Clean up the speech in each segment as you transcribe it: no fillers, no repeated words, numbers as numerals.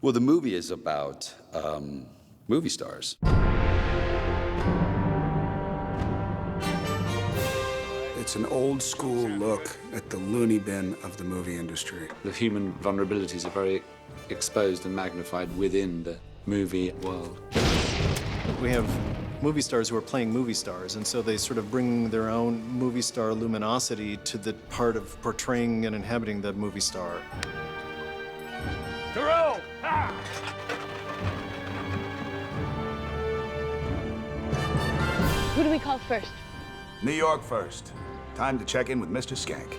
Well, the movie is about movie stars. It's an old-school look at the loony bin of the movie industry. The human vulnerabilities are very exposed and magnified within the movie world. We have movie stars who are playing movie stars, and so they sort of bring their own movie star luminosity to the part of portraying and inhabiting the movie star. Thoreau! Who do we call first? New York first. Time to check in with Mr. Skank.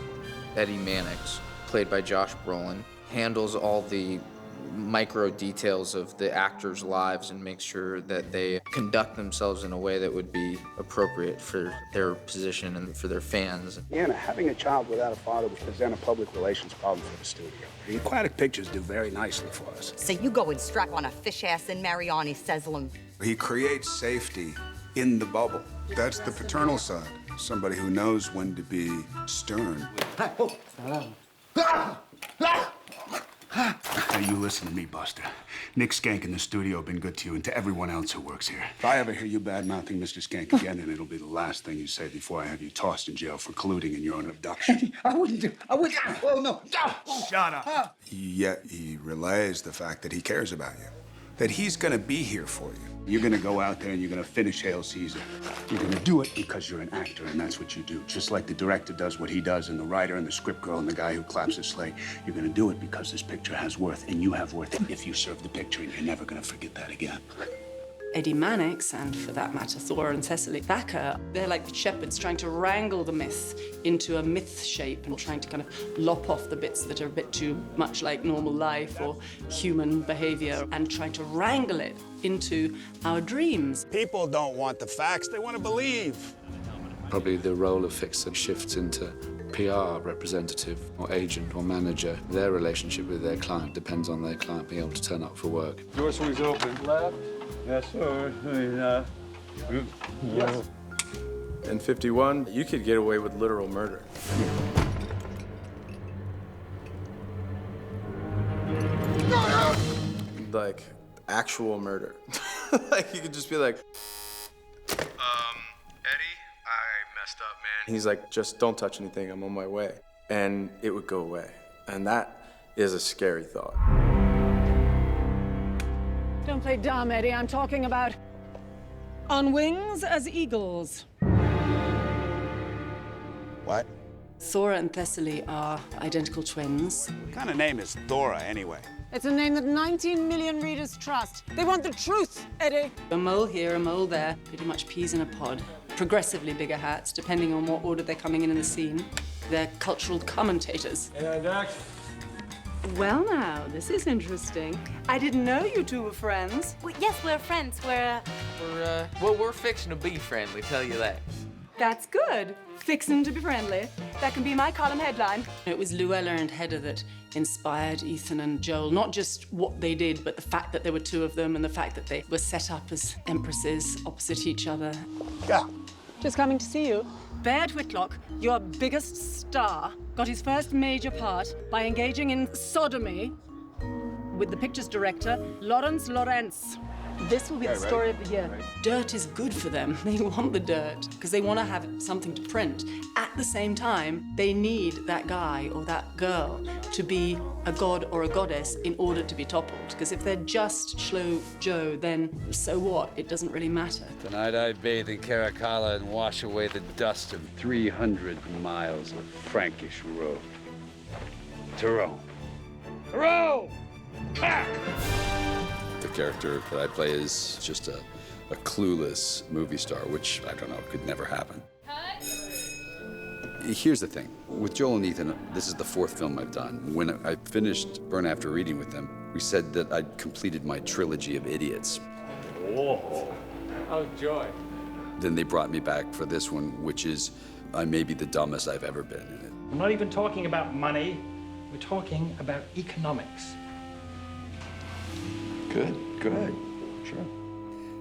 Eddie Mannix, played by Josh Brolin, handles all the micro details of the actors' lives and makes sure that they conduct themselves in a way that would be appropriate for their position and for their fans. Anna, having a child without a father would present a public relations problem for the studio. The aquatic pictures do very nicely for us. So you go and strap on a fish ass and marry Arnie Seslem. He creates safety in the bubble. That's the paternal side. Somebody who knows when to be stern. Now, you listen to me, Buster. Nick Skank in the studio have been good to you and to everyone else who works here. If I ever hear you bad-mouthing Mr. Skank again, then it'll be the last thing you say before I have you tossed in jail for colluding in your own abduction. I wouldn't. Oh, no. Shut up. Yet he relays the fact that he cares about you, that he's gonna be here for you. You're gonna go out there and you're gonna finish Hail Caesar. You're gonna do it because you're an actor, and that's what you do. Just like the director does what he does, and the writer and the script girl and the guy who claps his sleigh. You're gonna do it because this picture has worth, and you have worth if you serve the picture, and you're never gonna forget that again. Eddie Mannix, and for that matter, Thora and Cecily Thacker, they're like shepherds trying to wrangle the myth into a myth shape and trying to kind of lop off the bits that are a bit too much like normal life or human behavior and trying to wrangle it into our dreams. People don't want the facts, they want to believe. Probably the role of fixer shifts into PR representative or agent or manager. Their relationship with their client depends on their client being able to turn up for work. Door swings open. Left. Yes, sir. Yes. In 51, you could get away with literal murder. Like, actual murder. Like, you could just be like, Eddie, I messed up, man. he's like, just don't touch anything, I'm on my way. And it would go away. And that is a scary thought. Don't play dumb, Eddie. I'm talking about on wings as eagles. What? Thora and Thessaly are identical twins. What kind of name is Thora, anyway? It's a name that 19 million readers trust. They want the truth, Eddie. A mole here, a mole there, pretty much peas in a pod. Progressively bigger hats, depending on what order they're coming in the scene. They're cultural commentators. Yeah, Doc. Well, now, this is interesting. I didn't know you two were friends. Well, yes, we're friends. We're We're fixing to be friendly, tell you that. That's good. Fixin' to be friendly. That can be my column headline. It was Luella and Hedda that inspired Ethan and Joel, not just what they did, but the fact that there were two of them and the fact that they were set up as empresses opposite each other. Yeah. Just coming to see you. Baird Whitlock, your biggest star, got his first major part by engaging in sodomy with the picture's director, Lawrence Lawrence. This will be the story of the year. Dirt is good for them. They want the dirt because they want to have something to print. At the same time, they need that guy or that girl to be a god or a goddess in order to be toppled. Because if they're just Schlo Joe, then so what? It doesn't really matter. Tonight I bathe in Caracalla and wash away the dust of 300 miles of Frankish road. Thoreau. Thoreau! The character that I play is just a clueless movie star, which, I don't know, could never happen. Here's the thing. With Joel and Ethan, this is the fourth film I've done. When I finished Burn After Reading with them, we said that I'd completed my trilogy of idiots. Oh, joy. Then they brought me back for this one, which is I may be the dumbest I've ever been in it. I'm not even talking about money. We're talking about economics. Good, sure.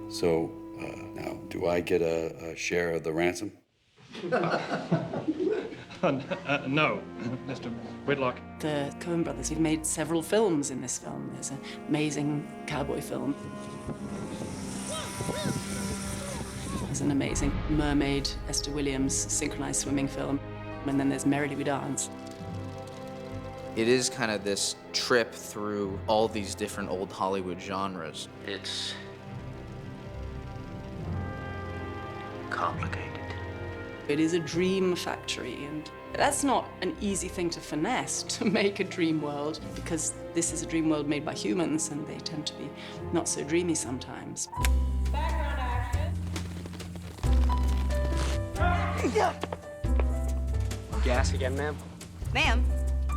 So, now, do I get a share of the ransom? No, Mr. Whitlock. The Coen brothers have made several films in this film. There's an amazing cowboy film. There's an amazing mermaid, Esther Williams, synchronized swimming film. And then there's Merrily We Dance. It is kind of this trip through all these different old Hollywood genres. It's complicated. It is a dream factory, and that's not an easy thing to finesse, to make a dream world, because this is a dream world made by humans, and they tend to be not so dreamy sometimes. Gas again, ma'am? Ma'am?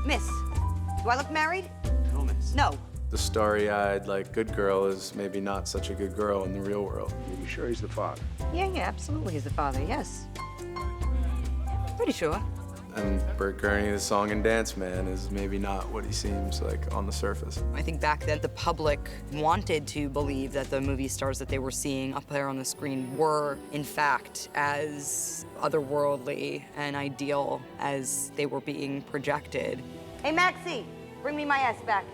Miss? Do I look married? No, miss. No. The starry-eyed, like, good girl is maybe not such a good girl in the real world. Are you sure he's the father? Yeah, absolutely he's the father, yes. Pretty sure. And Bert Gurney, the song and dance man, is maybe not what he seems like on the surface. I think back then the public wanted to believe that the movie stars that they were seeing up there on the screen were, in fact, as otherworldly and ideal as they were being projected. Hey, Maxie, bring me my S back.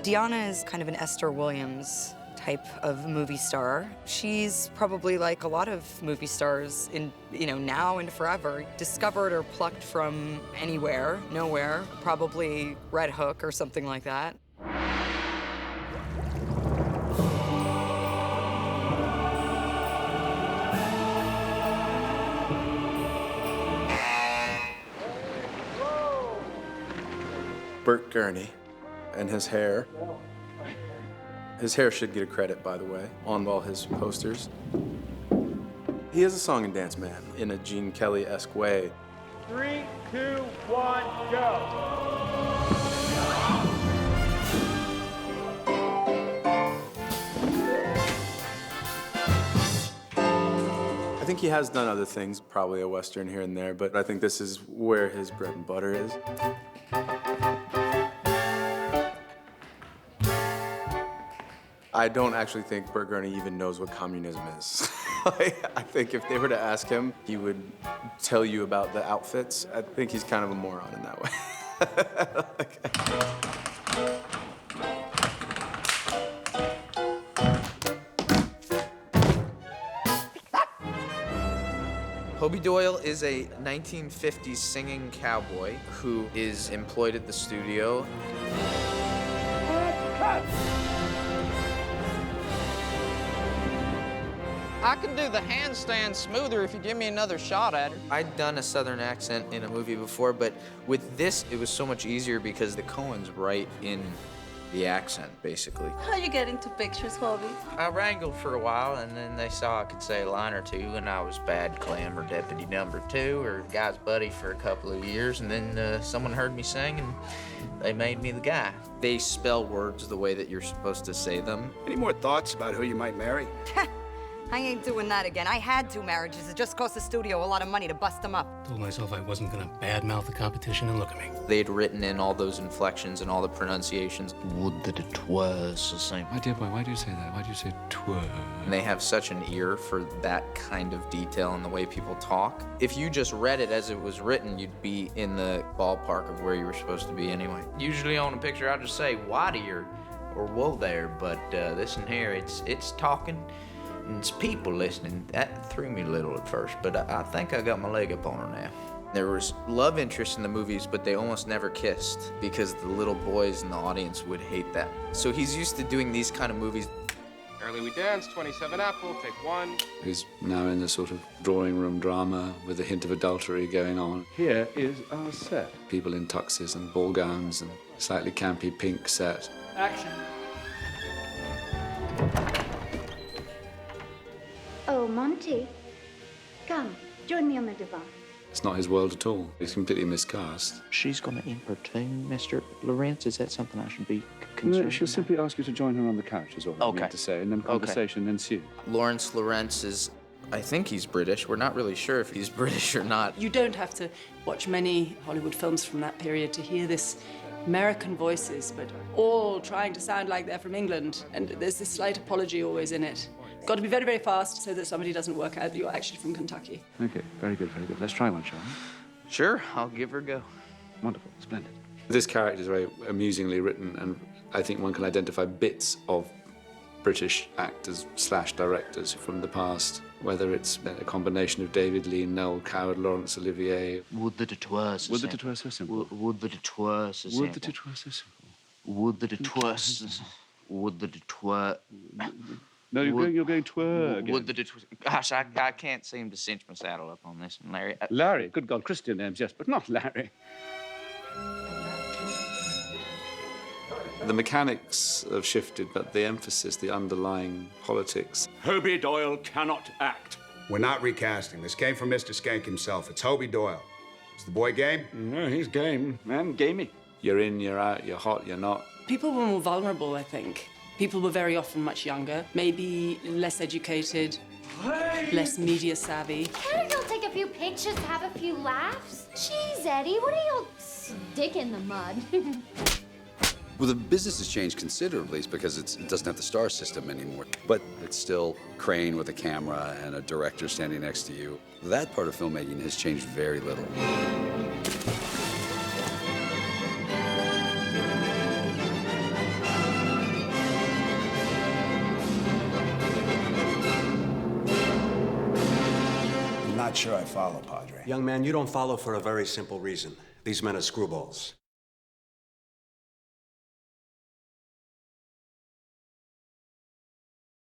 Deanna is kind of an Esther Williams type of movie star. She's probably like a lot of movie stars in, now and forever, discovered or plucked from anywhere, nowhere, probably Red Hook or something like that. Bert Gurney and his hair. His hair should get a credit, by the way, on all his posters. He is a song and dance man in a Gene Kelly-esque way. 3, 2, 1, go. I think he has done other things, probably a Western here and there, but I think this is where his bread and butter is. I don't actually think Bert Gurney even knows what communism is. I think if they were to ask him, he would tell you about the outfits. I think he's kind of a moron in that way. Hobie Doyle is a 1950s singing cowboy who is employed at the studio. I can do the handstand smoother if you give me another shot at it. I'd done a Southern accent in a movie before, but with this, it was so much easier because the Coens write in the accent, basically. How you get into pictures, Hobie? I wrangled for a while, and then they saw I could say a line or two, and I was Bad Clem or Deputy Number 2 or the guy's buddy for a couple of years, and then someone heard me sing, and they made me the guy. They spell words the way that you're supposed to say them. Any more thoughts about who you might marry? I ain't doing that again. I had 2 marriages. It just cost the studio a lot of money to bust them up. Told myself I wasn't gonna badmouth the competition, and look at me. They'd written in all those inflections and all the pronunciations. Would that it was the same. My dear boy, why do you say that? Why do you say twir? And they have such an ear for that kind of detail in the way people talk. If you just read it as it was written, you'd be in the ballpark of where you were supposed to be anyway. Usually on a picture, I'll just say, why dear, or whoa there, but this in here, it's talking. And it's people listening. That threw me a little at first, but I think I got my leg up on her now. There was love interest in the movies, but they almost never kissed because the little boys in the audience would hate that. So he's used to doing these kind of movies. Early we dance, 27 apple, take 1. He's now in a sort of drawing room drama with a hint of adultery going on. Here is our set. People in tuxes and ball gowns and slightly campy pink set. Action. Oh, Monty. Come, join me on the divan. It's not his world at all. He's completely miscast. She's gonna importune Mr. Lawrence. Is that something I should be concerned No, she'll about? simply ask you to join her on the couch, is all I mean to say, and then conversation ensued. Lawrence Lawrence is, I think he's British. We're not really sure if he's British or not. You don't have to watch many Hollywood films from that period to hear this American voices, but all trying to sound like they're from England. And there's this slight apology always in it. Got to be very, very fast so that somebody doesn't work out that you're actually from Kentucky. Okay, very good, very good. Let's try one, shall we? Sure, I'll give her a go. Wonderful, splendid. This character is very amusingly written, and I think one can identify bits of British actors / directors from the past, whether it's a combination of David Lean, Noel Coward, Laurence Olivier. Would that it were so Would simple. that it were so simple. Would that it were so simple. Would that it were so simple. Would that it were so simple. Would that it were... No, you're going twirl again. Would that it was... Gosh, I can't seem to cinch my saddle up on this one, Larry. Larry, good God, Christian names, yes, but not Larry. The mechanics have shifted, but the emphasis, the underlying politics. Hobie Doyle cannot act. We're not recasting. This came from Mr. Skank himself. It's Hobie Doyle. Is the boy game? No, he's game, man, gamey. You're in, you're out, you're hot, you're not. People were more vulnerable, I think. People were very often much younger, maybe less educated, less media savvy. Why don't y'all take a few pictures, have a few laughs? Jeez, Eddie, what are y'all stick in the mud? Well, the business has changed considerably because it doesn't have the star system anymore. But it's still crane with a camera and a director standing next to you. That part of filmmaking has changed very little. I'm not sure I follow, Padre. Young man, you don't follow for a very simple reason. These men are screwballs.